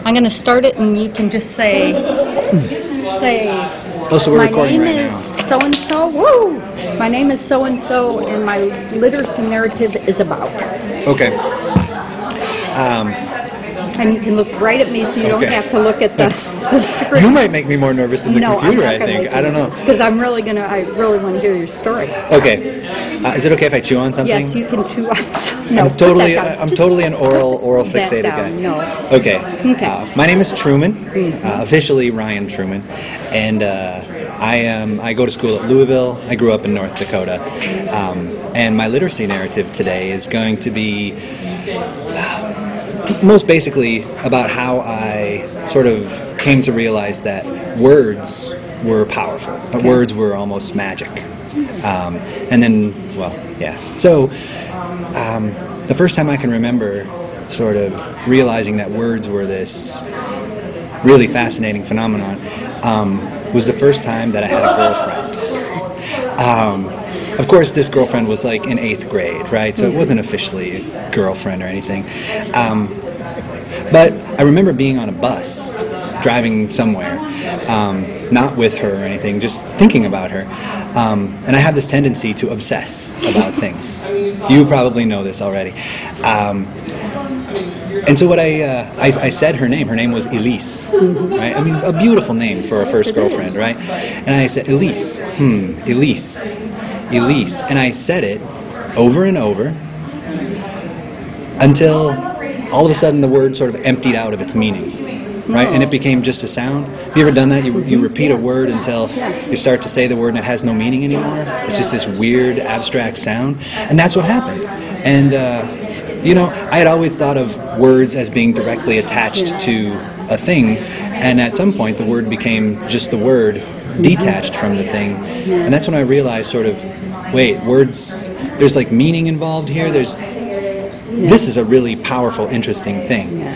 I'm going to start it, and you can just say, Oh, so we're recording right now. My name is so-and-so, woo! My name is so-and-so, and my literacy narrative is about. Okay. And you can look right at me, so you don't have to look at the screen. You might make me more nervous than the computer, I think. I don't know. Because I really want to hear your story. Okay. Is it okay if I chew on something? Yes, you can chew on something. No, I'm totally an oral fixated guy. No. Okay. My name is Trauman, officially Ryan Trauman, and I go to school at Louisville. I grew up in North Dakota, and my literacy narrative today is going to be most basically about how I sort of came to realize that words were powerful. Words were almost magic. And then, well, yeah. So the first time I can remember sort of realizing that words were this really fascinating phenomenon was the first time that I had a girlfriend. Of course, this girlfriend was like in 8th grade, right? So it wasn't officially a girlfriend or anything. But I remember being on a bus, driving somewhere, not with her or anything, just thinking about her. And I have this tendency to obsess about things. You probably know this already. And so what I said her name. Her name was Elise, right? I mean, a beautiful name for a first girlfriend, right? And I said, Elise, Elise, Elise. And I said it over and over until all of a sudden the word sort of emptied out of its meaning, right? And it became just a sound. Have you ever done that? You repeat a word until you start to say the word and it has no meaning anymore? It's just this weird, abstract sound. And that's what happened. And, you know, I had always thought of words as being directly attached to a thing, and at some point the word became just the word detached from the thing. And that's when I realized sort of, wait, words, there's like meaning involved here. This is a really powerful, interesting thing,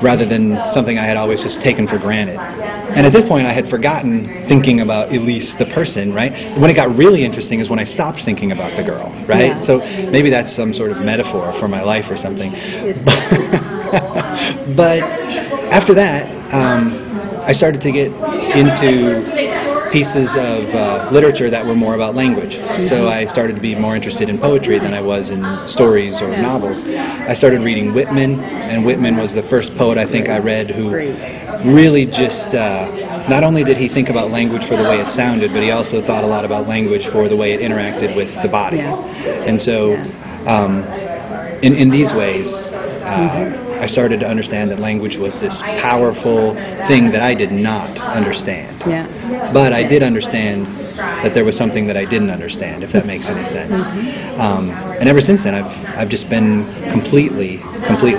rather than something I had always just taken for granted. And at this point, I had forgotten thinking about Elise, the person, right? When it got really interesting is when I stopped thinking about the girl, right? So maybe that's some sort of metaphor for my life or something. But after that, I started to get into pieces of literature that were more about language. So I started to be more interested in poetry than I was in stories or novels. I started reading Whitman, and Whitman was the first poet I think I read who really just, not only did he think about language for the way it sounded, but he also thought a lot about language for the way it interacted with the body. And so in these ways, I started to understand that language was this powerful thing that I did not understand. But I did understand that there was something that I didn't understand, if that makes any sense. And ever since then, I've just been completely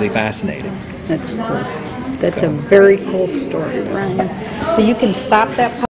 fascinated. That's cool. That's a very cool story, Ryan. So you can stop that